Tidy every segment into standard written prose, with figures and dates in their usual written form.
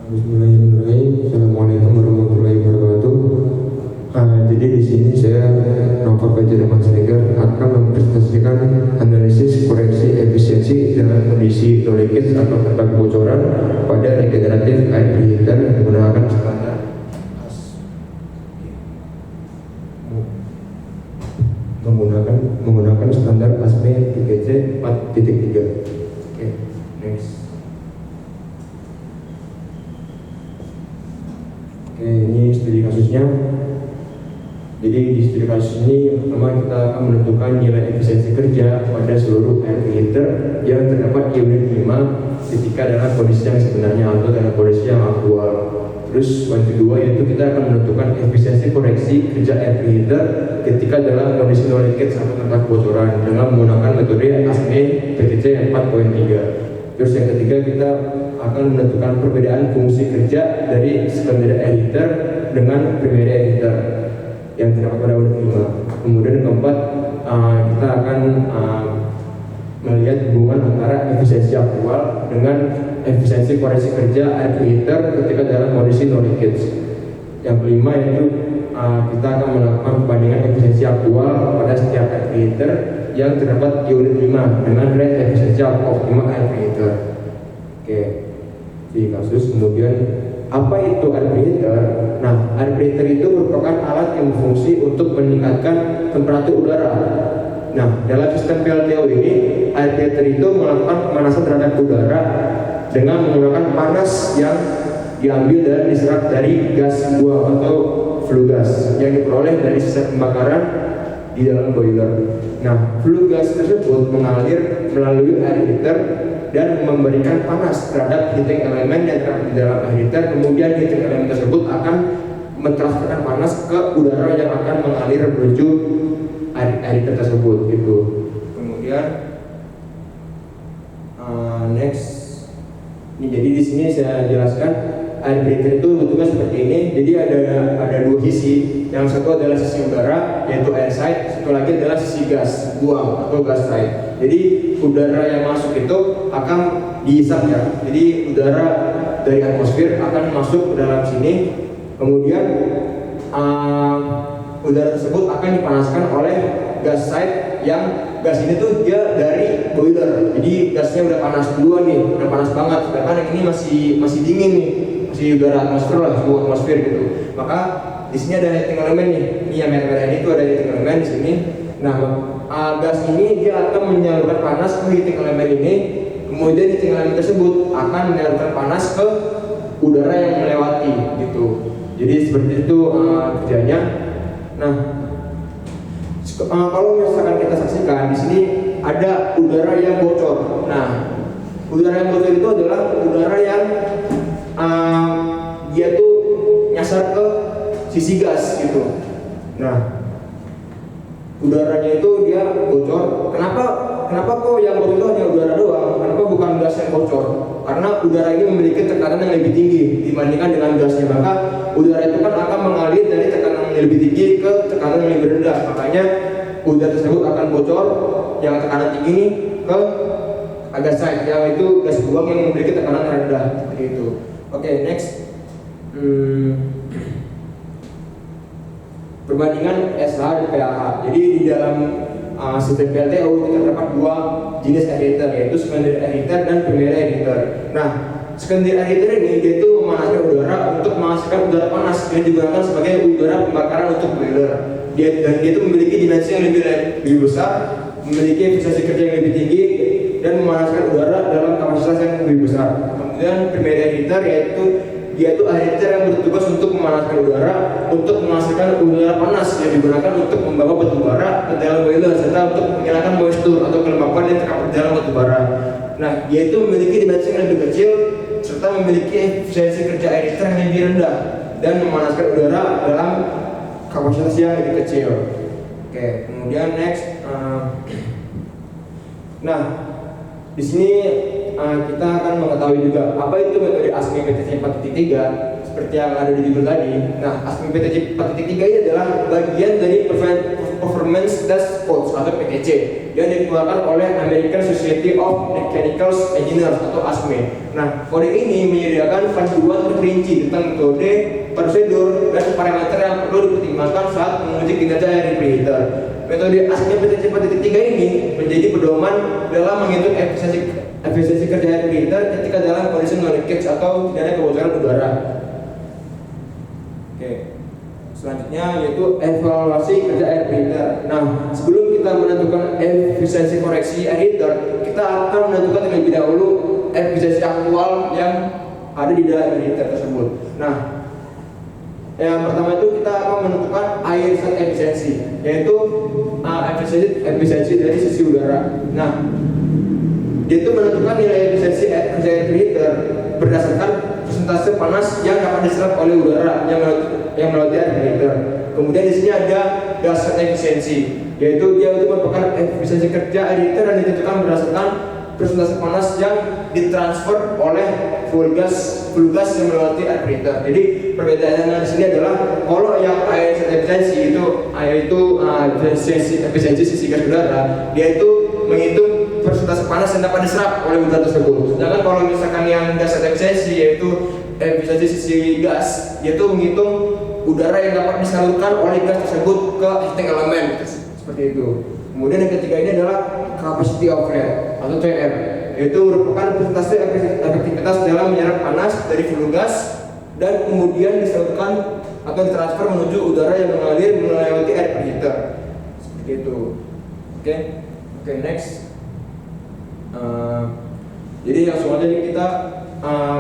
Bismillahirrahmanirrahim. Assalamualaikum warahmatullahi wabarakatuh. Jadi di sini saya Nova Fajar Mansligar akan mempresentasikan analisis koreksi efisiensi dalam kondisi no leakage atau tanpa kebocoran pada regeneratif air filter menggunakan standar ASME 3C 4.3. Oke, next. Oke, ini studi kasusnya. Jadi di studi kasus ini yang pertama kita akan menentukan nilai efisiensi kerja pada seluruh air filter yang terdapat di unit 5 ketika dalam kondisi yang sebenarnya atau dalam kondisi yang aktual. Terus yang kedua yaitu kita akan menentukan efisiensi koreksi kerja air filter ketika dalam kondisi no leakage atau tanpa kebocoran dengan menggunakan metode ASME PTC 4.3. Terus yang ketiga kita akan menentukan perbedaan fungsi kerja dari secondary air heater dengan primary air heater yang terdapat pada unit 5. Kemudian yang keempat kita akan melihat hubungan antara efisiensi aktual dengan efisiensi koreksi kerja air filter ketika dalam kondisi no leakage. Yang kelima yaitu kita akan melakukan perbandingan efisiensi aktual pada setiap air filter yang terdapat di unit 5 dengan rate efisiensi optimal air filter. Oke, di kasus kemudian apa itu air filter? Nah, air filter itu merupakan alat yang berfungsi untuk meningkatkan temperatur udara. Nah, dalam sistem PLTO ini, air filter itu melakukan pemanasan terhadap udara dengan menggunakan panas yang diambil dan diserap dari gas buang atau flue gas yang diperoleh dari sisa pembakaran di dalam boiler. Nah, flue gas tersebut mengalir melalui air filter dan memberikan panas terhadap heating elemen yang terdapat di dalam air filter. Kemudian heating elemen tersebut akan mentransferkan panas ke udara yang akan mengalir menuju air filter tersebut gitu. Kemudian next. Ini jadi di sini saya jelaskan air filter itu bentuknya seperti ini. Jadi ada dua sisi. Yang satu adalah sisi udara yaitu air side, satu lagi adalah sisi gas buang atau gas side. Jadi udara yang masuk itu akan dihisap ya. Jadi udara dari atmosfer akan masuk ke dalam sini. Kemudian udara tersebut akan dipanaskan oleh gas side yang gas ini tuh dia dari boiler. Jadi gasnya udah panas duluan nih, udah panas banget. Sedangkan yang ini masih dingin nih, masih udara atmosfer lah, suhu atmosfer gitu. Maka di sini ada heating elemen nih. Ini yang merah ini tuh ada heating elemen di sini. Nah, gas ini dia akan menyalurkan panas ke heating elemen ini. Kemudian heating elemen tersebut akan menyalurkan panas ke udara yang melewati gitu. Jadi seperti itu kerjanya. Nah, kalau misalkan kita saksikan di sini ada udara yang bocor. Nah, udara yang bocor itu adalah udara yang dia tuh nyasar ke sisi gas gitu. Nah, udaranya itu dia bocor. Kenapa kok yang bocor itu hanya udara doang? Kenapa bukan gas yang bocor? Karena udara ini memiliki tekanan yang lebih tinggi dibandingkan dengan gasnya. Maka udara itu kan akan mengalir dari tekanan yang lebih tinggi ke tekanan yang lebih rendah. Makanya udara tersebut akan bocor yang tekanan tinggi ini ke gas side, yang itu gas buang yang memiliki tekanan rendah seperti itu. Oke, next. Perbandingan SH dan PAH. Jadi di dalam sistem PLTO itu terdapat dua jenis air heater, yaitu secondary air heater dan primary air heater. Nah, secondary air heater ini dia itu memanaskan udara untuk menghasilkan udara panas yang digunakan sebagai udara pembakaran untuk boiler. Dia itu memiliki dimensi yang lebih besar, memiliki efisiensi kerja yang lebih tinggi, dan memanaskan udara dalam kapasitas yang lebih besar. Kemudian primary air heater yaitu dia itu air heater yang bertugas untuk memanaskan udara untuk menghasilkan udara panas yang digunakan untuk membawa batu bara ke dalam boiler serta untuk menghilangkan moisture atau kelembapan yang terdapat di dalam batu bara. Nah, dia itu memiliki dimensi yang lebih kecil serta memiliki efisiensi kerja air heater yang lebih rendah dan memanaskan udara dalam kapasitas yang lebih kecil. Oke, kemudian next. Nah, di sini kita akan mengetahui juga apa itu metode ASME PTC 4.3. seperti yang ada di judul tadi. Nah, ASME PTC 4.3 ini adalah bagian dari Performance Test Codes atau PTC yang dikeluarkan oleh American Society of Mechanical Engineers atau ASME. Nah, kode ini menyediakan panduan terperinci tentang metode, prosedur, dan parameter yang perlu dipertimbangkan saat menguji kinerja air preheater. Metode ASME PTC 4.3 ini menjadi pedoman dalam menghitung efisiensi kerja air preheater ketika dalam kondisi non-leakage atau tidak ada kebocoran udara. Oke. Selanjutnya yaitu evaluasi kerja air preheater. Nah, sebelum kita menentukan efisiensi koreksi air heater, kita akan menentukan terlebih dahulu efisiensi aktual yang ada di dalam air heater tersebut. Nah, yang pertama itu kita akan menentukan air set efisiensi, yaitu efisiensi dari sisi udara. Nah, dia itu menentukan nilai efisiensi kerja air preheater berdasarkan persentase panas yang dapat diserap oleh udara yang melewati air preheater. Kemudian di sini ada gas set efisiensi, yaitu dia itu merupakan efisiensi kerja air heater yang ditentukan berdasarkan persentase panas yang ditransfer oleh flue gas yang melewati air preheater. Jadi perbedaannya di sini adalah kalau yang air set efisiensi itu efisiensi sisi gas udara, dia itu menghitung persentase panas yang dapat diserap oleh udara tersebut. Sedangkan kalau misalkan yang gas set efisiensi yaitu efisiensi sisi gas, dia itu menghitung udara yang dapat disalurkan oleh gas tersebut ke heating element, seperti itu. Kemudian yang ketiga ini adalah capacity of rate atau CR, yaitu merupakan persentase efektivitas dalam menyerap panas dari flue gas dan kemudian disalurkan atau ditransfer menuju udara yang mengalir melewati air preheater, seperti itu. Oke, next. Jadi langsung aja nih kita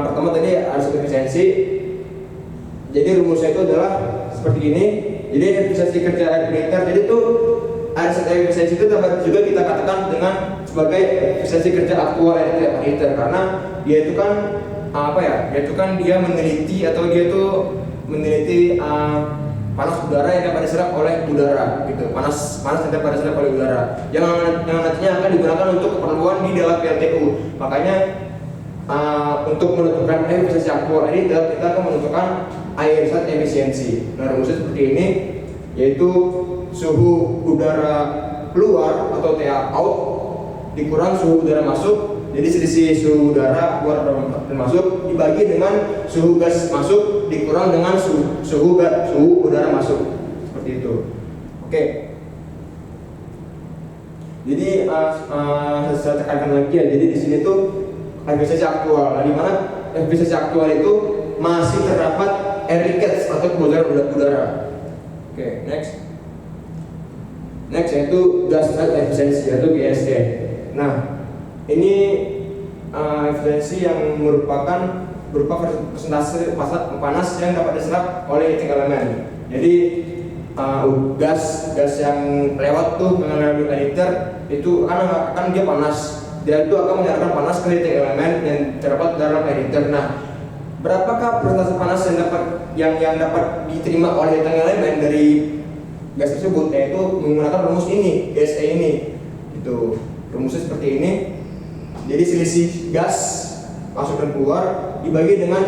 pertama tadi harus efisiensi. Jadi rumusnya itu adalah seperti ini. Jadi efisiensi kerja air preheater, jadi itu air set efisiensi itu dapat juga kita katakan dengan sebagai efisiensi kerja aktual air preheater, karena dia itu kan dia meneliti atau dia itu meneliti panas udara yang dapat diserap oleh udara, gitu. Panas yang dapat diserap oleh udara yang nantinya akan digunakan untuk keperluan di dalam PLTU. Makanya untuk menentukan efisiensi aktual air heater, kita akan menentukan air set efisiensi. Nah, rumusnya seperti ini, yaitu suhu udara keluar atau TA out dikurang suhu udara masuk. Jadi selisih suhu udara keluar dan masuk dibagi dengan suhu gas masuk dikurang dengan suhu udara masuk, seperti itu. Oke. Jadi saya tekankan lagi ya. Jadi di sini tuh efisiensi aktual. Nah, di mana efisiensi aktual itu masih terdapat air leakage atau kebocoran udara. Oke, next yaitu gas set efisiensi atau GSE. Nah, ini efisiensi yang berupa persentase panas yang dapat diserap oleh heating element. Jadi gas yang lewat tuh mengalami air heater itu akan dia panas. Dia itu akan menyerahkan panas ke heating element yang terdapat dalam air heater. Nah, berapakah persentase panas yang dapat diterima oleh heating element dari gas tersebut, yaitu menggunakan rumus ini, GSE ini. Itu rumusnya seperti ini. Jadi selisih gas masuk dan keluar dibagi dengan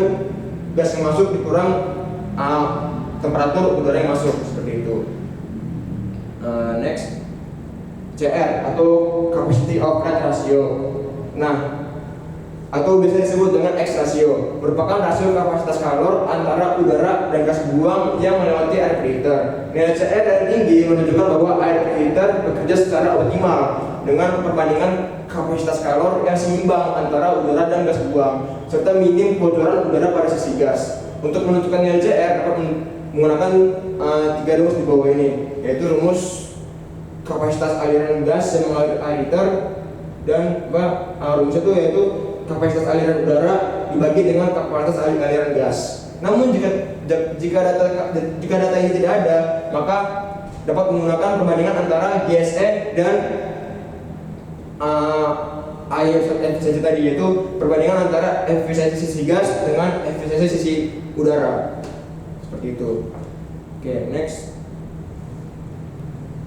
gas yang masuk dikurang temperatur udara yang masuk, seperti itu. Next, CR atau capacity of rate ratio. Nah, atau bisa disebut dengan X ratio, merupakan rasio kapasitas kalor antara udara dan gas buang yang melewati air preheater. Nilai CR yang tinggi menunjukkan bahwa air preheater bekerja secara optimal dengan perbandingan kapasitas kalor yang seimbang antara udara dan gas buang, serta minim kebocoran udara pada sisi gas. Untuk menentukan nilai CR dapat menggunakan 3 rumus di bawah ini, yaitu rumus kapasitas aliran gas yang mengalir air heater dan rumus itu yaitu kapasitas aliran udara dibagi dengan kapasitas aliran gas. Namun jika data ini tidak ada, maka dapat menggunakan perbandingan antara GSE dan air set efisiensi tadi, yaitu perbandingan antara efisiensi sisi gas dengan efisiensi sisi udara, seperti itu. Oke, next.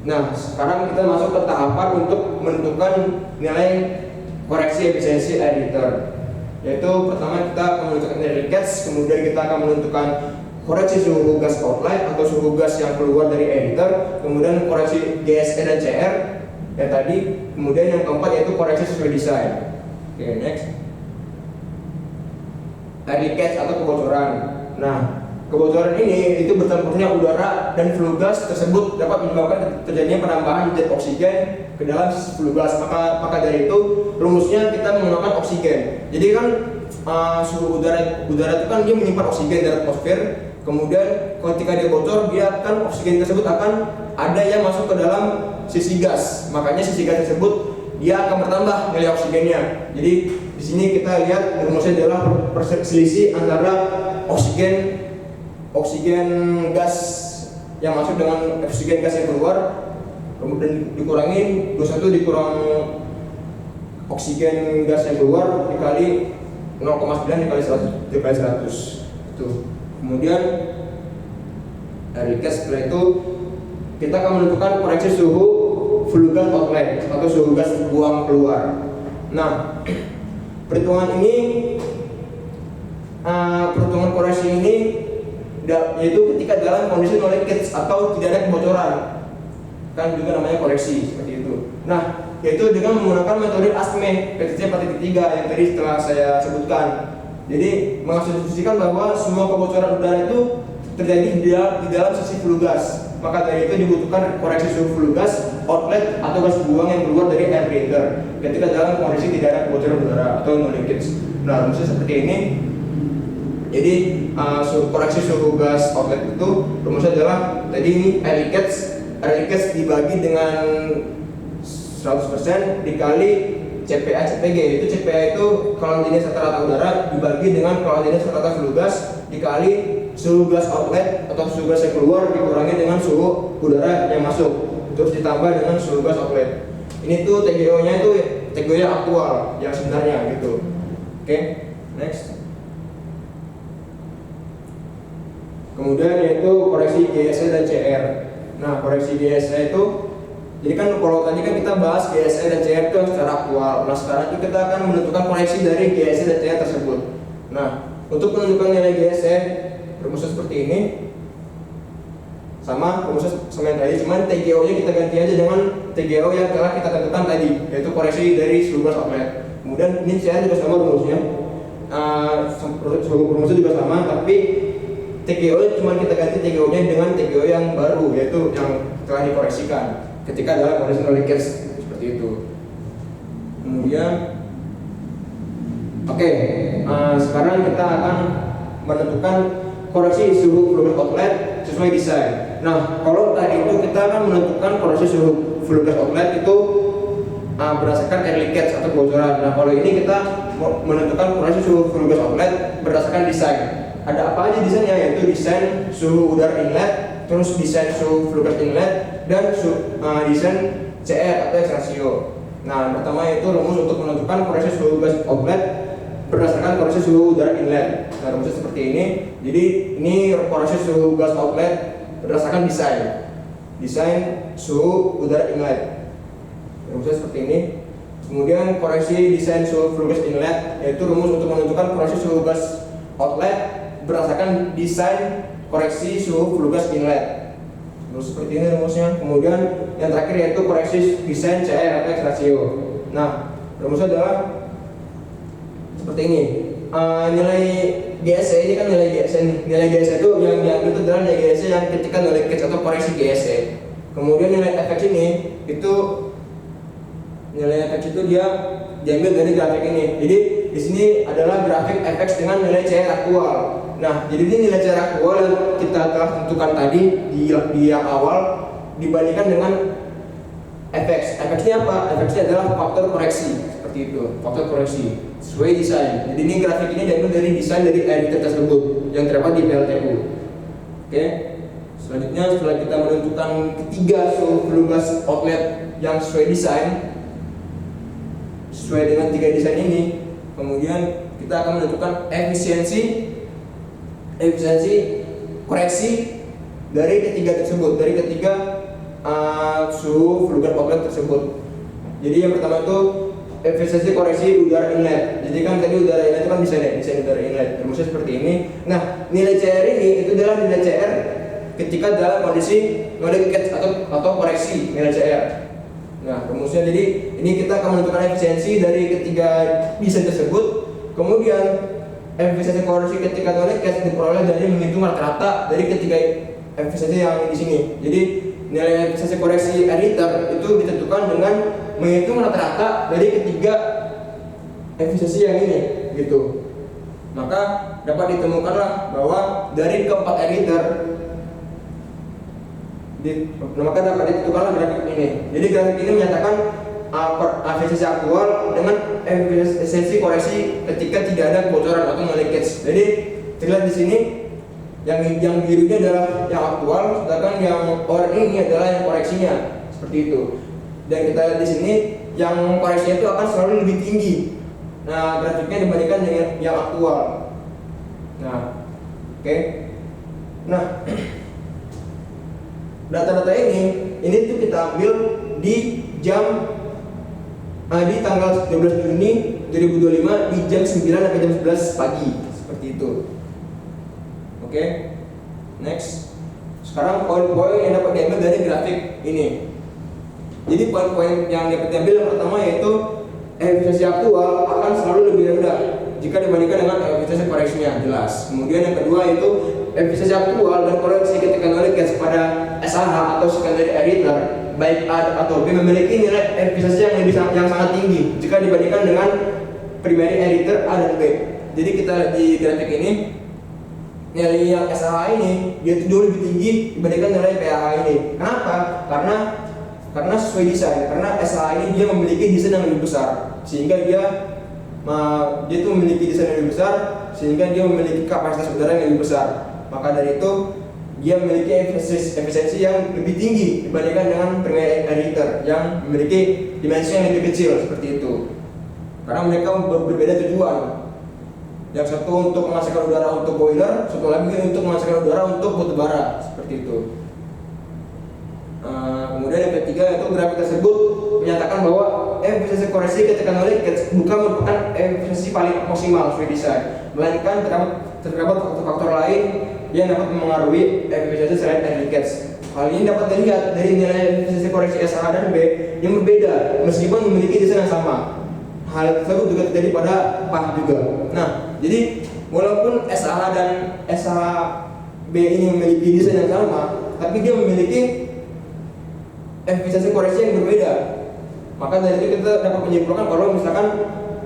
Nah, sekarang kita masuk ke tahapan untuk menentukan nilai koreksi efisiensi air heater. yaitu pertama kita akan menentukan early catch, kemudian kita akan menentukan koreksi suhu gas outlet atau suhu gas yang keluar dari aerator, kemudian koreksi GSE dan CR yang tadi, kemudian yang keempat yaitu koreksi sesuai desain. Oke, next. Early catch atau kebocoran. Nah, kebocoran ini itu bercampurnya udara dan flue gas tersebut dapat menyebabkan terjadinya penambahan jet oksigen ke dalam flue gas. Maka dari itu rumusnya kita menggunakan oksigen. Jadi kan suhu udara itu kan dia menyimpan oksigen dari atmosfer. Kemudian ketika dia bocor, dia kan oksigen tersebut akan ada yang masuk ke dalam sisi gas. Makanya sisi gas tersebut dia akan bertambah nilai oksigennya. Jadi di sini kita lihat rumusnya adalah selisih antara oksigen gas yang masuk dengan oksigen gas yang keluar, kemudian dikurangi 21 dikurang oksigen gas yang keluar dikali 0,9 dikali 100 itu. Kemudian dari gas setelah itu kita akan menentukan koreksi suhu flue gas outlet atau suhu gas buang keluar. Nah, perhitungan koreksi ini yaitu ketika dalam kondisi no leakage atau tidak ada kebocoran, kan juga namanya koreksi seperti itu. Nah, yaitu dengan menggunakan metode ASME PTC 4.3 yang tadi setelah saya sebutkan. Jadi mengasumsikan bahwa semua kebocoran udara itu terjadi di dalam sisi flue gas. Maka dari itu dibutuhkan koreksi suhu flue gas outlet atau gas buang yang keluar dari aerator ketika dalam kondisi tidak ada kebocoran udara atau no leakage. Nah, rumusnya seperti ini. Jadi koreksi suhu gas outlet itu rumusnya adalah tadi ini air leakage dibagi dengan 100% dikali CPA CPG. Itu CPA itu continuous rata-rata udara dibagi dengan continuous rata-rata flue gas dikali suhu gas outlet atau suhu gas yang keluar dikurangi dengan suhu udara yang masuk, terus ditambah dengan suhu gas outlet. Ini tuh TGO-nya itu TGO-nya aktual yang sebenarnya gitu. Oke, next. Kemudian yaitu koreksi GSE dan CR. Nah, koreksi GSE itu, jadi kan kalau tadi kan kita bahas GSE dan CR itu secara aktual. Nah, sekarang kita akan menentukan koreksi dari GSE dan CR tersebut. Nah, untuk menentukan nilai GSE rumusnya seperti ini, sama rumusnya sama yang tadi, cuman TGO-nya kita ganti aja dengan TGO yang telah kita tentukan tadi, yaitu koreksi dari suhu gas outlet. Kemudian ini CR juga sama rumusnya, rumusnya juga sama, tapi TGO cuma kita ganti TGO-nya dengan TGO yang baru, yaitu yang telah dikoreksikan ketika dalam kondisi no leakage seperti itu. Kemudian, sekarang kita akan menentukan koreksi suhu flue gas outlet sesuai desain. Nah, kalau tadi itu kita akan menentukan koreksi suhu flue gas outlet itu berdasarkan air leakage atau kebocoran. Nah, kalau ini kita menentukan koreksi suhu flue gas outlet berdasarkan desain. Ada apa aja desainnya, yaitu desain suhu udara inlet, terus desain suhu flue gas inlet, dan desain CR atau X ratio. Nah, pertama itu rumus untuk menentukan koreksi suhu gas outlet berdasarkan koreksi suhu udara inlet. Nah, rumusnya seperti ini. Jadi ini koreksi suhu gas outlet berdasarkan desain suhu udara inlet. Rumusnya seperti ini. Kemudian koreksi desain suhu flue gas inlet, yaitu rumus untuk menentukan koreksi suhu gas outlet berdasarkan desain koreksi suhu flue gas inlet. Terus seperti ini rumusnya. Kemudian yang terakhir yaitu koreksi desain CR atau X ratio. Nah, rumusnya adalah seperti ini. Nilai GSE ini kan nilai GSE nih. Nilai GSE itu yang diambil itu adalah nilai GSE yang ketika no leakage atau koreksi GSE. Kemudian nilai FX ini itu nilai FX itu dia diambil dari grafik ini. Jadi di sini adalah grafik FX dengan nilai CR aktual. Nah, jadi ini nilai CR aktual yang kita telah tentukan tadi di yang awal dibandingkan dengan FX. FX-nya apa? FX-nya adalah faktor koreksi, seperti itu, faktor koreksi sesuai desain. Jadi ini grafik ini diambil dari desain dari aerator tersebut yang terdapat di PLTU. Oke. Selanjutnya setelah kita menentukan ketiga suhu flue gas outlet yang sesuai desain, sesuai dengan tiga desain ini, kemudian kita akan menentukan efisiensi koreksi dari ketiga tersebut, dari ketiga suhu flue gas outlet tersebut. Jadi yang pertama itu efisiensi koreksi udara inlet. Jadi kan tadi udara inlet itu kan desain udara inlet. Rumusnya seperti ini. Nah, nilai CR ini itu adalah nilai CR ketika dalam kondisi no leakage atau koreksi nilai CR. Nah, rumusnya jadi ini kita akan menentukan efisiensi dari ketiga desain tersebut. Kemudian efisiensi koreksi ketika no leakage diperoleh dari menghitung rata-rata dari ketiga efisiensi yang di sini. Jadi nilai efisiensi koreksi air heater itu ditentukan dengan menghitung rata-rata dari ketiga efisiensi yang ini, gitu. Maka dapat ditemukanlah bahwa dari keempat air heater maka dapat ditentukanlah grafik ini. Jadi grafik ini menyatakan efisiensi aktual dengan efisiensi koreksi ketika tidak ada kebocoran atau no leakage. Jadi terlihat di sini yang biru ini adalah yang aktual, sedangkan yang oranye ini adalah yang koreksinya, seperti itu. Dan kita lihat di sini yang koreksinya itu akan selalu lebih tinggi. Nah, grafiknya dibandingkan dengan yang aktual. Nah, oke. Nah, data-data ini tuh kita ambil di tanggal 12 Juni 2025 di jam 9 sampai jam 11 pagi, seperti itu. Oke, next. Sekarang poin-poin yang dapat diambil dari grafik ini. Jadi poin-poin yang dapat diambil yang pertama yaitu efisiensi aktual akan selalu lebih rendah jika dibandingkan dengan efisiensi koreksinya, jelas. Kemudian yang kedua yaitu efisiensi aktual dan koreksi ketika no leakage pada SAH atau secondary air heater baik A atau B memiliki nilai efisiensi yang sangat tinggi jika dibandingkan dengan primary air heater A dan B. Jadi kita lihat di grafik ini, nilai yang SAH ini dia jauh lebih tinggi dibandingkan nilai PAH ini. Kenapa? Karena sesuai desain. Karena SAH ini dia memiliki desain yang lebih besar, sehingga dia tuh memiliki desain yang lebih besar, sehingga dia memiliki kapasitas udara yang lebih besar. Maka dari itu dia memiliki efisiensi yang lebih tinggi dibandingkan dengan primary air heater yang memiliki dimensi yang lebih kecil, seperti itu. Karena mereka berbeda tujuan. Yang satu untuk menghasilkan udara untuk boiler, satu lagi untuk menghasilkan udara untuk batubara, seperti itu. Kemudian yang ketiga itu grafik tersebut menyatakan bahwa efisiensi koreksi ketika no leakage bukan merupakan efisiensi paling maksimal sesuai desain, melainkan terdapat faktor-faktor lain yang dapat memengaruhi efisiensi selain air leakage. Hal ini dapat dilihat dari nilai efisiensi koreksi SAH dan B yang berbeda meskipun memiliki desain yang sama. Hal tersebut juga terjadi pada PAH juga. Nah, jadi walaupun SAH dan SAH B ini memiliki desain yang sama, tapi dia memiliki efisiensi koreksi yang berbeda. Maka dari itu kita dapat menyimpulkan kalau misalkan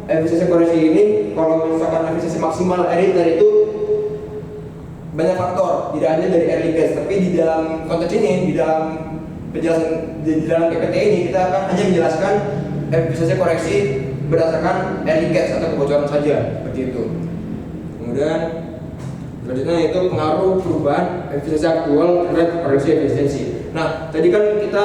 efisiensi koreksi ini, kalau misalkan efisiensi maksimal air heater itu banyak faktor, tidak hanya dari air leakage, tapi di dalam konteks ini, di dalam penjelasan di dalam PPT ini kita akan hanya menjelaskan efisiensi koreksi berdasarkan air leakage atau kebocoran saja, seperti itu. Kemudian selanjutnya itu pengaruh perubahan efisiensi aktual terhadap koreksi efisiensi. Nah, tadi kan kita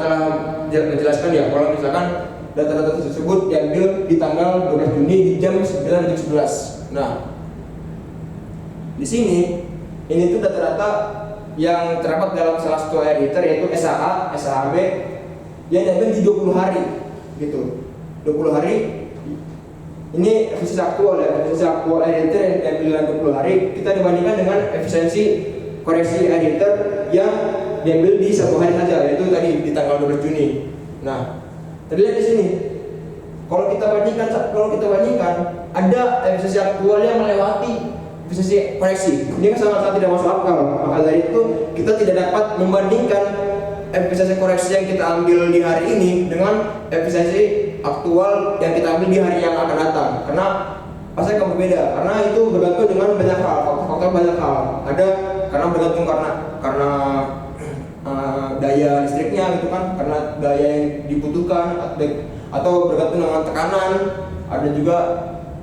telah menjelaskan ya kalau misalkan data-data tersebut diambil di tanggal 12 Juni di jam 9 dan jam 11. Nah, di sini ini tuh data-data yang terdapat dalam salah satu air heater yaitu SAH, SAHB yang diambil di 20 hari gitu. 20 hari ini efisiensi aktual ya, efisiensi aktual air heater yang diambil dalam 20 hari kita dibandingkan dengan efisiensi koreksi air heater yang diambil di satu hari saja, yaitu tadi di tanggal 12 Juni. Nah, terlihat di sini. Kalau kita bandingkan, ada efisiensi aktual yang melewati efisiensi koreksi. Ini kan sangat tidak masuk akal. Maka dari itu kita tidak dapat membandingkan efisiensi koreksi yang kita ambil di hari ini dengan efisiensi aktual yang kita ambil di hari yang akan datang. Karena pasti akan berbeda. Karena itu bergantung dengan banyak hal, faktor banyak hal. Ada karena bergantung karena daya listriknya gitu kan, karena daya yang dibutuhkan atau bergantung dengan tekanan. Ada juga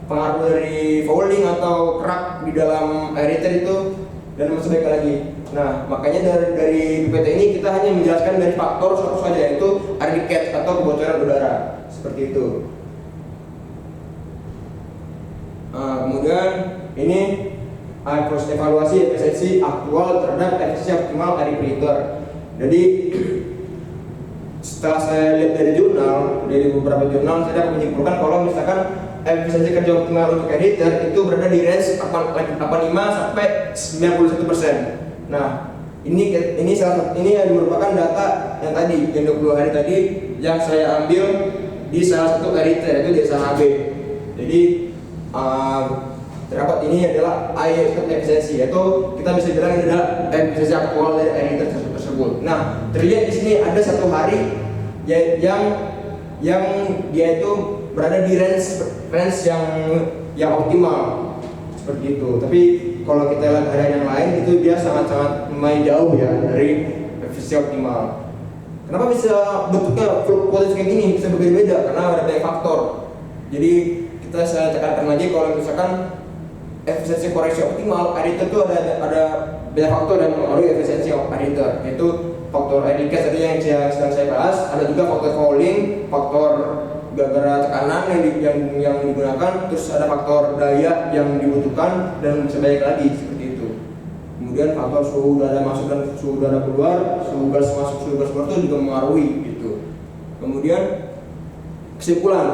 pengaruh dari fouling atau kerak di dalam air heater itu dan masih banyak lagi. Nah, makanya dari PPT ini kita hanya menjelaskan dari faktor satu saja, yaitu air leakage atau kebocoran udara, seperti itu. Kemudian ini proses evaluasi efisiensi aktual terhadap efisiensi optimal air heater. Jadi setelah saya lihat dari beberapa jurnal, saya dapat menyimpulkan kalau misalkan efisiensi kerja optimal untuk editor itu berada di range 85 sampai 91%. Nah, ini yang merupakan data yang tadi, yang 20 hari tadi yang saya ambil di salah satu editor, yaitu di SHB. Jadi terdapat ini adalah efisiensi, yaitu kita bisa bilang ini adalah efisiensi aktual dari editor tersebut. Nah, terlihat di sini ada satu hari yang dia itu berada di range yang optimal seperti itu. Tapi kalau kita lihat hari yang lain itu dia sangat lumayan jauh ya dari efisiensi optimal. Kenapa bisa bentuknya fluktuatif kayak gini, bisa berbeda-beda? Karena ada banyak faktor. Jadi saya tekankan lagi kalau misalkan efisiensi koreksi optimal editor itu ada banyak faktor yang mempengaruhi efisiensi editor, yaitu faktor edit case tadi yang sedang saya bahas, ada juga faktor fouling, faktor gara-gara tekanan yang digunakan, terus ada faktor daya yang dibutuhkan, dan bisa banyak lagi seperti itu. Kemudian faktor suhu udara masuk dan suhu udara keluar, suhu gas masuk, suhu gas keluar itu juga mempengaruhi gitu. Kemudian kesimpulan,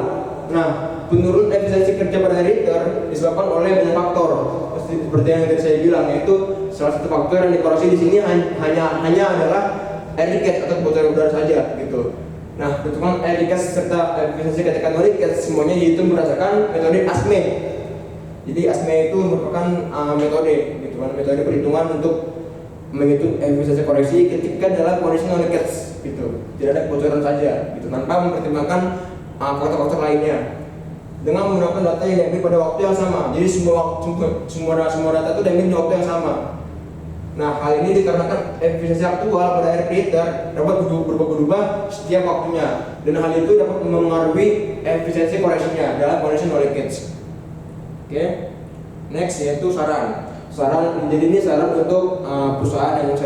nah penurunan efisiensi kerja pada editor disebabkan oleh banyak faktor, seperti yang tadi saya bilang, yaitu salah satu faktor yang dikoreksi di sini hanya adalah air leakage atau kebocoran udara saja gitu. Nah, perhitungan air leakage serta efisiensi ketekan leakage semuanya dihitung berdasarkan metode ASME. Jadi ASME itu merupakan metode gitu kan, metode perhitungan untuk menghitung efisiensi koreksi ketika dalam kondisi non leakage gitu. Tidak ada kebocoran saja gitu, tanpa mempertimbangkan faktor-faktor lainnya. Dengan menggunakan data yang diambil pada waktu yang sama. Jadi semua data itu diambil di waktu yang sama. Nah, hal ini dikarenakan efisiensi aktual pada air creator dapat berubah-ubah setiap waktunya, dan hal itu dapat mempengaruhi efisiensi koreksinya dalam kondisi no leakage. Oke. Next yaitu saran. Jadi ini saran untuk perusahaan yang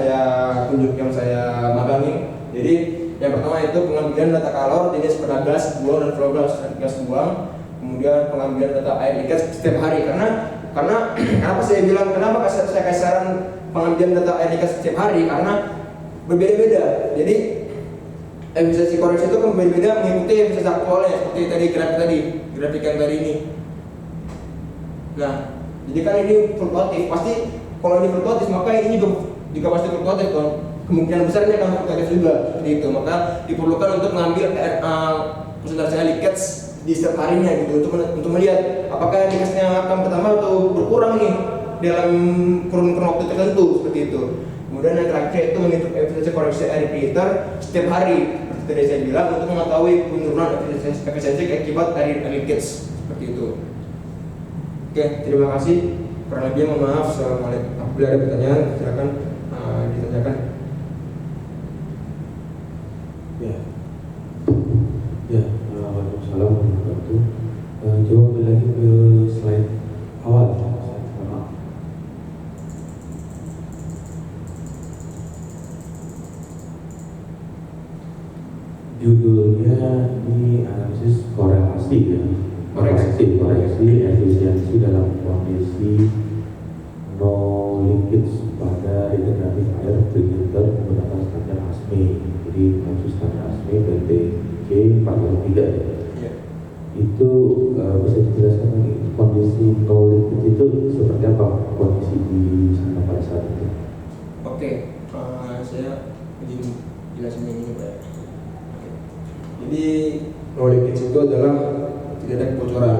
saya magangi. Jadi yang pertama itu pengambilan data kalor jenis pada gas buang dan flow gas buang. Kemudian pengambilan data air leakage setiap hari, karena kenapa saya bilang kenapa saya kasih saran pengambilan data air leakage setiap hari, karena berbeda-beda. Jadi efisiensi koreksi itu kan berbeda mengikuti efisiensi aktualnya, seperti tadi grafik yang tadi ini. Nah, jadi kan ini fluktuatif, pasti kalau ini fluktuatif maka ini juga pasti fluktuatif dong. Kemungkinan besar ini akan fluktuatif juga seperti itu. Maka diperlukan untuk mengambil persentase leakage di setiap harinya gitu, untuk melihat apakah leakage-nya akan bertambah atau berkurang nih dalam kurun waktu tertentu seperti itu. Kemudian yang terakhir itu menghitung efisiensi koreksi air filter setiap hari, seperti tadi saya bilang, untuk mengetahui penurunan efisiensi akibat air leakage seperti itu. Oke, terima kasih. Kurang lebihnya mohon maaf. Assalamualaikum. Apabila ada pertanyaan silakan ditanyakan. Ya, waalaikumsalam warahmatullahi wabarakatuh. Coba kembali lagi ke slide awal. Judulnya ini analisis korelasi ya, koreksi efisiensi dalam kondisi no leakage pada regeneratif air filter menggunakan standar ASME. Jadi maksud standar ASME PTG 403 ya. Itu bisa dijelaskan lagi kondisi no leakage itu seperti apa kondisi di sana pada saat itu? Oke, saya izin jelasin yang ini Pak. Jadi no leakage itu adalah tidak ada kebocoran.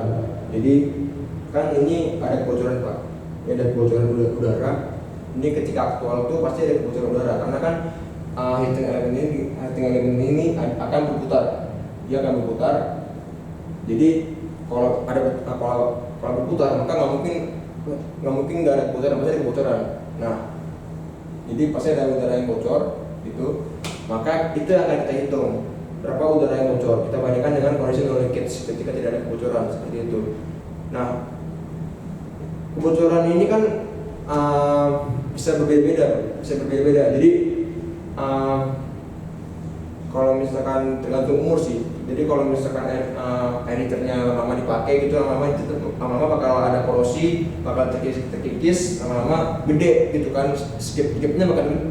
Jadi kan ini ada kebocoran Pak, ini ada kebocoran udara. Ini ketika aktual itu pasti ada kebocoran udara, karena kan heating element ini akan berputar, dia akan berputar. Jadi kalau berputar maka nggak mungkin nggak ada kebocoran, pasti ada kebocoran. Nah, jadi pasti ada udara yang bocor itu, maka itu akan kita hitung berapa udara yang bocor, kita bandingkan dengan kondisi no leakage ketika tidak ada kebocoran seperti itu. Nah, kebocoran ini kan bisa berbeda-beda. Jadi kalau misalkan tergantung umur sih. Jadi kalau misalkan editornya lama dipakai gitu, lama-lama bakal ada korosi, bakal terkikis, lama-lama gede gitu kan, skip-skipnya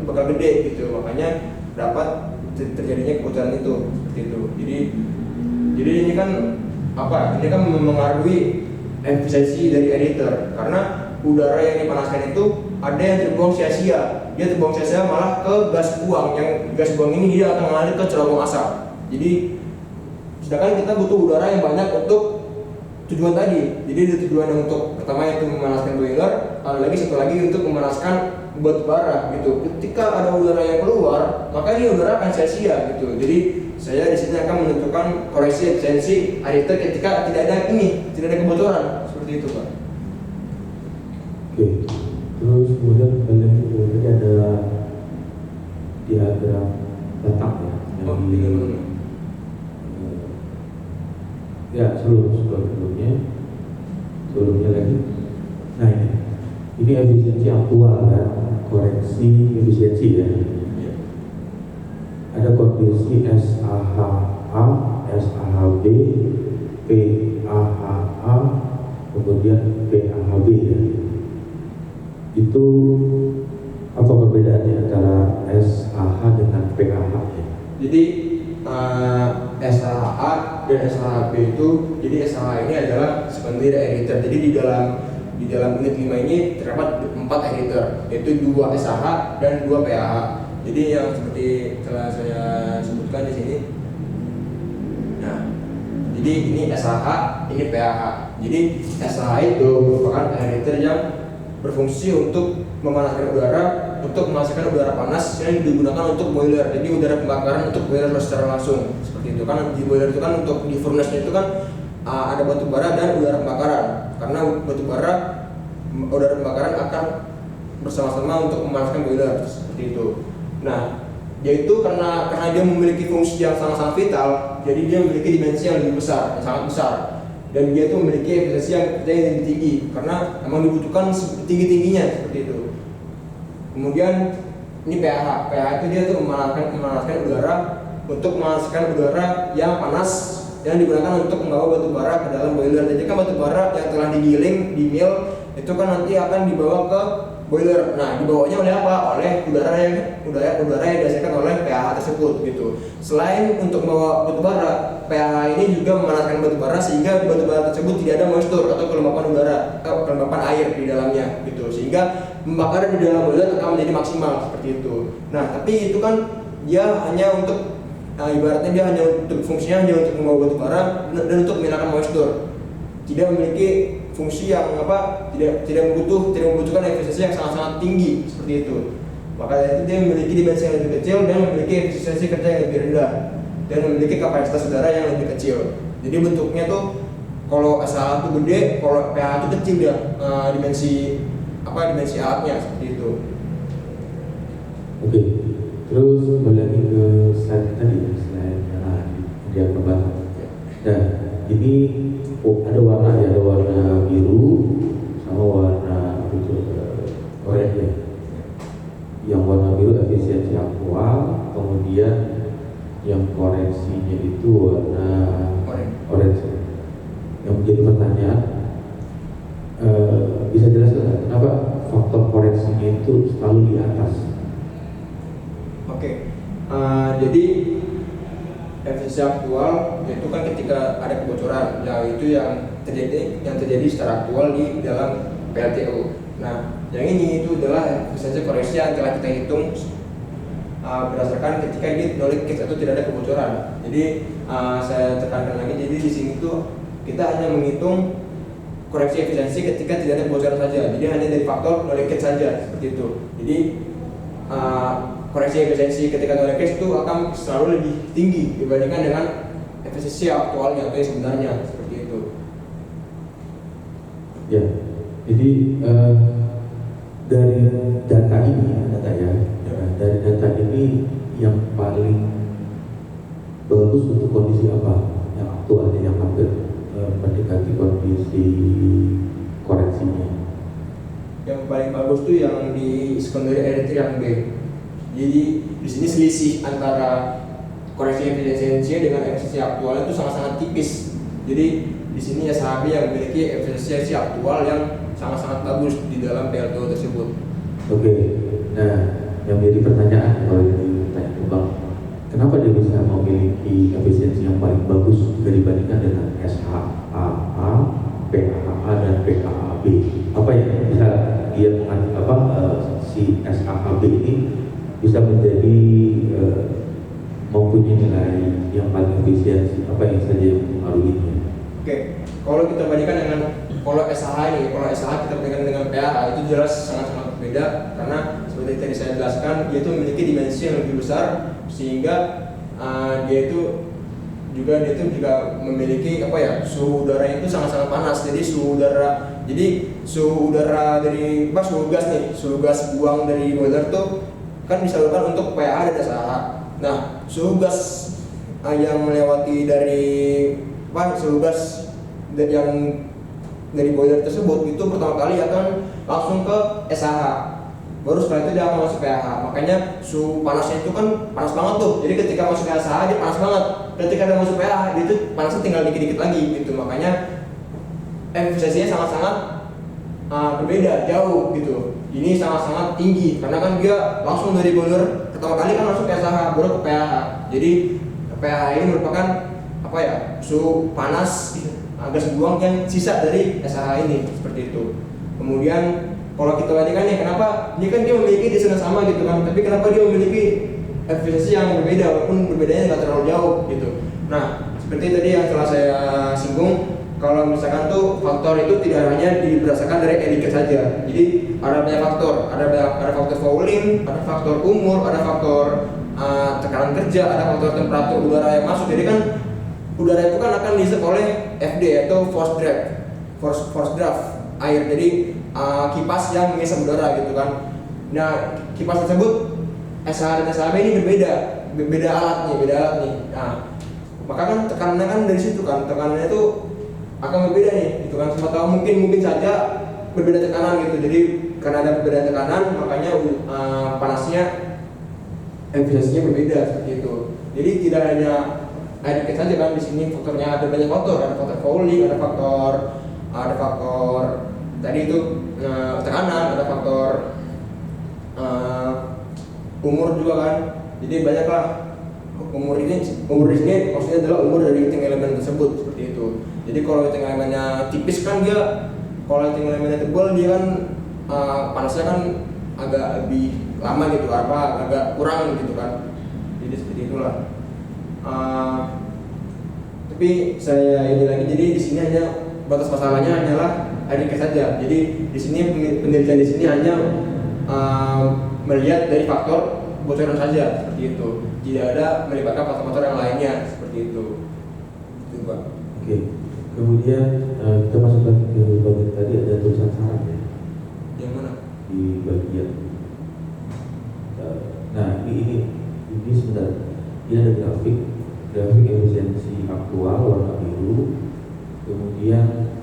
bakal gede gitu. Makanya dapat terjadinya kebocoran itu seperti itu. Jadi ini kan apa? Ini kan mempengaruhi efisiensi dari editor karena udara yang dipanaskan itu ada yang terbuang sia-sia. Dia terbuang sia-sia malah ke gas buang. Yang gas buang ini dia akan mengalir ke cerobong asap. Jadi sedangkan kita butuh udara yang banyak untuk tujuan tadi. Jadi ada tujuan yang untuk pertama itu memanaskan boiler, lagi satu lagi untuk memanaskan batu bara gitu. Ketika ada udara yang keluar, maka ini udara akan sia-sia gitu. Jadi saya di sini akan menentukan koreksi efisiensi editor ketika tidak ada kebocoran seperti itu, Pak. Oke. Terus kemudian kalian tadi ada diagram letak ya. Ya sebelumnya lagi. Nah ini efisiensi aktual kan, koreksi efisiensi ya. Ada kondisi SAHA, SAHB, PAHA, kemudian PAHB ya. Itu apa perbedaannya antara SAH dengan PAH ya? Jadi SAH dan SAHB itu, jadi SAH ini adalah secondary editor. Jadi di dalam unit 5 ini terdapat 4 editor, yaitu 2 SAH dan 2 PAH. Jadi yang seperti telah saya sebutkan di sini. Nah, jadi ini SAH, ini PAH. Jadi SAH itu merupakan editor yang berfungsi untuk memanaskan udara, untuk menghasilkan udara panas yang digunakan untuk boiler. Jadi udara pembakaran untuk boiler secara langsung seperti itu kan. Di boiler itu kan untuk di furnace-nya itu kan ada batu bara dan udara pembakaran. Karena batu bara, udara pembakaran akan bersama-sama untuk memanaskan boiler seperti itu. Nah, yaitu karena dia memiliki fungsi yang sangat-sangat vital, jadi dia memiliki dimensi yang lebih besar, yang sangat besar. Dan dia itu memiliki efisiensi yang lebih tinggi karena memang dibutuhkan tinggi-tingginya seperti itu. Kemudian ini PAH itu dia tuh memanaskan udara untuk menghasilkan udara yang panas yang digunakan untuk membawa batu bara ke dalam boiler. Jadi kan batu bara yang telah digiling di mill itu kan nanti akan dibawa ke boiler. Nah, dibawanya oleh apa? Oleh udara yang dihasilkan oleh PAH tersebut gitu. Selain untuk membawa batu bara, PAH ini juga memanaskan batu bara sehingga batu bara tersebut tidak ada moisture atau kelembapan udara atau kelembapan air di dalamnya gitu. Sehingga pembakaran di dalam boiler akan menjadi maksimal seperti itu. Nah, tapi itu kan dia hanya untuk ibaratnya dia hanya untuk fungsinya hanya untuk membawa batu bara dan untuk menghilangkan moisture. Tidak memiliki fungsi yang tidak membutuhkan efisiensi yang sangat-sangat tinggi seperti itu. Maka itu dia memiliki dimensi yang lebih kecil dan memiliki efisiensi kerja yang lebih rendah dan memiliki kapasitas udara yang lebih kecil. Jadi bentuknya tuh kalau SAH itu gede, kalau PAH itu kecil ya dimensi alatnya seperti itu. Oke. Terus kembali ke slide tadi ya, slide dia kembali. Nah, ini ada warna biru sama warna oranye. Yang warna biru efisiensi aktual, kemudian yang koreksinya itu warna orange. Yang menjadi pertanyaan, bisa jelaskan kenapa faktor koreksinya itu selalu di atas? Oke. Jadi efisiensi aktual yaitu kan ketika ada kebocoran, yaitu yang terjadi secara aktual di dalam PLTU. Nah, yang ini itu adalah efisiensi koreksi yang telah kita hitung berdasarkan ketika ini no leakage atau tidak ada kebocoran. Jadi saya tekankan lagi, jadi di sini tuh kita hanya menghitung koreksi efisiensi ketika tidak ada kebocoran saja. Jadi hanya dari faktor no leakage saja seperti itu. Jadi koreksi efisiensi ketika no leakage itu akan selalu lebih tinggi dibandingkan dengan efisiensi aktualnya atau yang sebenarnya seperti itu. Ya, jadi dari data ini, dari data ini yang paling bagus untuk kondisi apa yang aktualnya yang hampir mendekati kondisi koreksinya? Yang paling bagus tuh yang di secondary editor yang B. Jadi di sini selisih antara koreksi efisiensi dengan efisiensi aktual itu sangat-sangat tipis. Jadi di sini SHB yang memiliki efisiensi aktual yang sangat-sangat bagus di dalam PLTU tersebut. Oke, nah yang menjadi pertanyaan kalau ditanya ke Bang, kenapa dia bisa memiliki efisiensi yang paling bagus jika dibandingkan dengan SHAA, PHA dan PHAB? Apa yang bisa dia si SHAB ini bisa menjadi mempunyai nilai yang paling efisiensi? Apa yang saja yang mempengaruhinya? Oke, kalau kita bandingkan dengan kalau SHA kita bandingkan dengan PHA itu jelas sangat-sangat berbeda, karena seperti tadi saya jelaskan, dia itu memiliki dimensi yang lebih besar, sehingga dia itu juga memiliki suhu udara itu sangat-sangat panas. Jadi suhu udara dari suhu gas buang dari boiler tuh kan disalurkan untuk PHA dan SHA. Nah, suhu gas yang melewati suhu gas yang dari boiler tersebut itu pertama kali akan langsung ke SHA, baru setelah itu dia akan masuk PHA. Makanya suhu panasnya itu kan panas banget tuh, jadi ketika masuk ke SHA dia panas banget, ketika dia masuk PHA dia itu panasnya tinggal dikit-dikit lagi gitu. Makanya efisiensinya sangat-sangat berbeda jauh gitu. Ini sangat-sangat tinggi karena kan dia langsung dari boiler pertama kali kan masuk ke SHA baru ke PHA. Jadi PHA ini merupakan suhu panas gas buang yang sisa dari SHA ini, seperti itu. Kemudian kalau kita bandingkan nih, kenapa ini kan dia memiliki desain yang sama gitu kan, tapi kenapa dia memiliki efisiensi yang berbeda walaupun berbedanya nggak terlalu jauh gitu. Nah, seperti tadi yang telah saya singgung, kalau misalkan tuh faktor itu tidak hanya berdasarkan dari etiket saja. Jadi ada banyak faktor, ada faktor fouling, ada faktor umur, ada faktor tekanan kerja, ada faktor temperatur udara yang masuk. Jadi kan udara itu kan akan diisi oleh FD atau force draft air. Jadi kipas yang mengisap udara gitu kan. Nah, kipas tersebut SHA dan SHB ini beda alat nih. Nah, maka kan tekanannya kan dari situ kan, tekanannya itu akan berbeda nih gitu kan. Siapa tahu mungkin saja berbeda tekanan gitu. Jadi karena ada perbedaan tekanan, makanya panasnya efisiensinya berbeda seperti itu. Jadi tidak hanya etiket saja kan, di sini faktornya ada banyak faktor, ada faktor fouling, ada faktor tadi itu tekanan, ada faktor umur juga kan. Jadi banyaklah umur di sini maksudnya adalah umur dari heating elemen tersebut, seperti itu. Jadi kalau heating elemennya tipis kan kalau heating elemennya tebal dia kan panasnya kan agak lebih lama gitu, agak kurang gitu kan. Jadi seperti itulah. Tapi saya ini lagi, jadi di sini hanya batas masalahnya hanyalah etiket saja. Jadi di sini penelitian di sini hanya melihat dari faktor bocoran saja, seperti itu. Tidak ada melibatkan faktor-faktor yang lainnya, seperti itu. Itu Pak. Oke. Kemudian kita masuk lagi ke bagian tadi, ada tulisan saran ya. Yang mana? Di bagian. Nah ini sebentar. Ini ada grafik efisiensi aktual warna biru, kemudian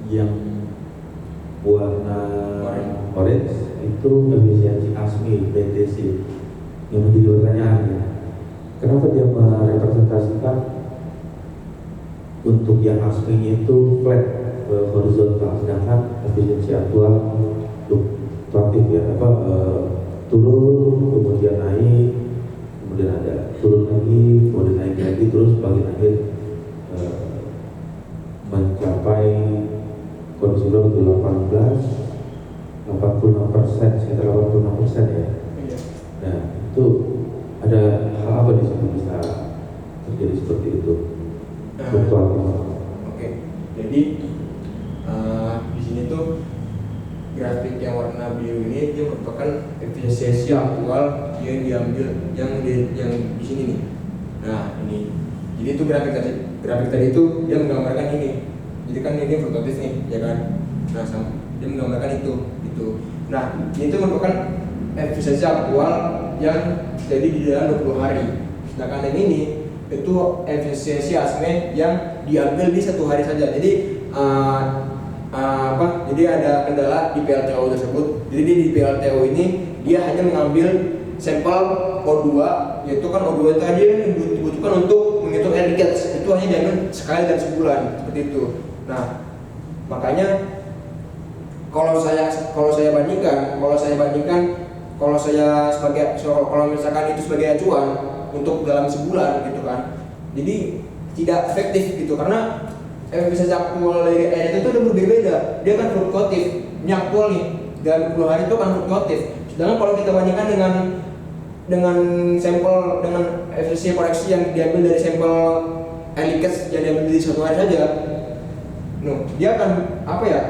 yang warna orange itu efisiensi ASME BTC. Yang menjadi pertanyaan ya, kenapa dia merepresentasikan untuk yang ASME itu flat horizontal, sedangkan efisiensi aktual fluktuatif ya, turun kemudian naik, kemudian ada turun lagi, kemudian naik lagi, terus bagian akhir mencapai kondisi berapa? 86%, sekitar 86% ya. Nah itu ada hal apa di situ bisa terjadi seperti itu? Fluktuatif. Oke. Jadi di sini tuh grafik yang warna biru ini dia merupakan efisiensi aktual yang diambil yang di sini nih. Nah ini, jadi itu grafik tadi itu dia menggambarkan ini. Jadi kan ini fluktuatif nih, ya kan? Nah dia menggambarkan itu. Nah ini tuh merupakan efisiensi aktual yang terjadi di dalam 20 hari. Sedangkan yang ini itu efisiensi ASME yang diambil di 1 hari saja. Jadi jadi ada kendala di PLTO tersebut. Jadi di PLTO ini dia hanya mengambil sampel O2, yaitu kan O2 itu aja yang dibutuhkan untuk menghitung air leakage. Itu hanya diambil sekali dalam sebulan, seperti itu. Nah, makanya kalau misalkan itu sebagai acuan, untuk dalam sebulan gitu kan. Jadi tidak efektif gitu karena efektivitas aktual dari air itu udah berbeda. Dia kan fluktuatif. Ini aktual nih dalam 20 hari itu kan fluktuatif. Sedangkan kalau kita bandingkan dengan sampel dengan efisiensi koreksi yang diambil dari sampel air leakage yang diambil dari 1 hari saja, dia akan apa ya?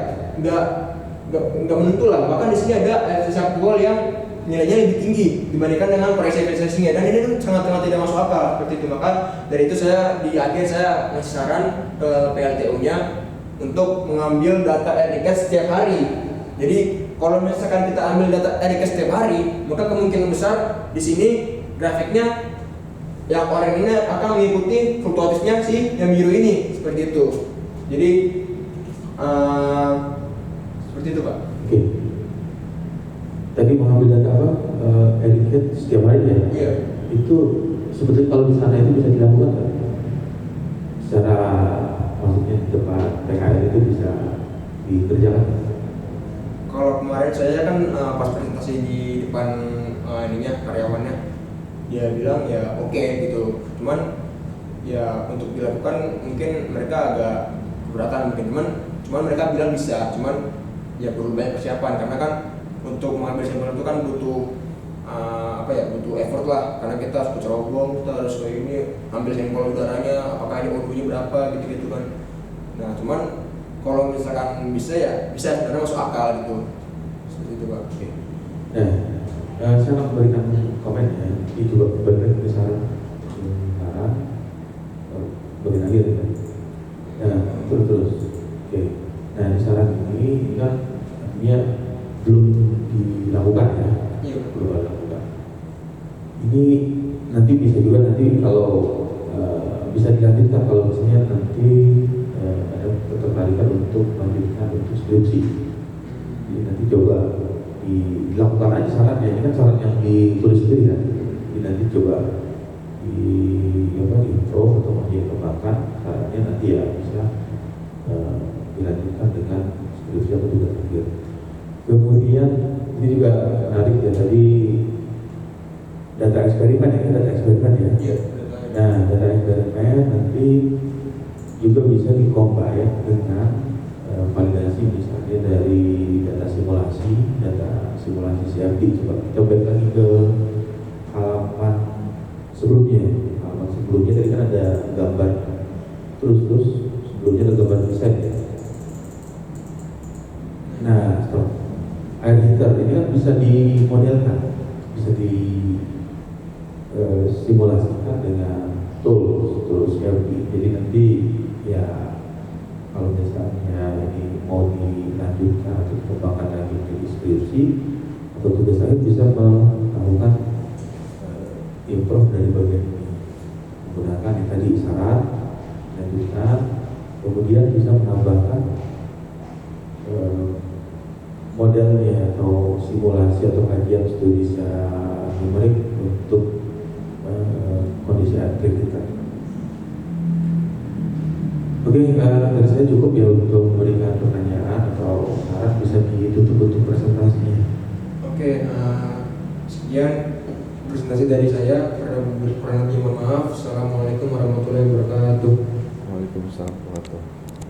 Nggak menentu lah. Bahkan di sini ada efisiensi aktual yang nilainya lebih tinggi dibandingkan dengan proyeksi efisiensinya, dan ini tuh sangat-sangat tidak masuk akal seperti itu. Maka dari itu saya di akhir saya ngasih saran ke PLTU-nya untuk mengambil data air leakage setiap hari. Jadi kalau misalkan kita ambil data air leakage setiap hari, maka kemungkinan besar di sini grafiknya yang oranye ini akan mengikuti fluktuatifnya si yang biru ini seperti itu. Jadi seperti itu Pak. Oke. Tadi mengambil data apa? Air leakage setiap hari ya? Iya. Itu sebetulnya kalau di sana itu bisa dilakukan kan? Secara maksudnya di tempat PKL itu bisa dikerjakan. Kalau kemarin saya kan pas presentasi di depan karyawannya, dia bilang ya oke gitu. Cuman ya untuk dilakukan mungkin mereka agak keberatan mungkin, cuman mereka bilang bisa, cuman ya perlu banyak persiapan karena kan untuk mengambil sampel itu kan butuh butuh effort lah, karena kita harus cerobong, kita harus kayak ini ambil sampel udaranya, apakah ini O2-nya berapa gitu kan. Nah cuman kalau misalkan bisa ya bisa, sebenarnya masuk akal gitu. Seperti itu Pak. Oke. Nah, saya akan memberikan komen ya. Ini juga berbalik misalnya sementara bagian akhir ya. Nah, terus. Oke. Nah, di saran ini kan artinya belum dilakukan ya. Iya. Belum dilakukan. Ini nanti bisa juga nanti kalau bisa dilanjutkan kalau misalnya nanti ada ketertarikan untuk melanjutkan untuk skripsi. Jadi nanti coba dilakukan aja sarannya. Ini kan saran yang ditulis sendiri ya. Jadi nanti coba di-improve atau dikembangkan sarannya nanti ya bisa dilanjutkan dengan skripsi atau tugas akhir. Kemudian ini juga menarik ya, tadi data eksperimen ya, data eksperimen ya. Iya. Nah, data eksperimen nanti juga bisa dikombin dengan validasi misalnya dari data simulasi CFD. Coba kita balik lagi ke halaman sebelumnya. Halaman sebelumnya tadi kan ada gambar, terus sebelumnya ada gambar desain ya. Nah, stop. Air heater ini kan bisa dimodelkan, bisa disimulasikan dengan tools CFD. Jadi nanti ya kalau misalnya ini mau dilanjutkan atau dikembangkan lagi ke skripsi atau tugas akhir, bisa melakukan improve dari bagian ini menggunakan yang tadi syarat, lanjutkan, kemudian bisa menambahkan modelnya atau simulasi atau kajian studi secara numerik untuk kondisi air kita. Oke, dari saya cukup ya untuk memberikan pertanyaan atau saran, bisa ditutup untuk presentasinya. Oke, Sekian presentasi dari saya. Kurang lebih mohon maaf. Assalamualaikum warahmatullahi wabarakatuh. Waalaikumsalam warahmatullahi wabarakatuh.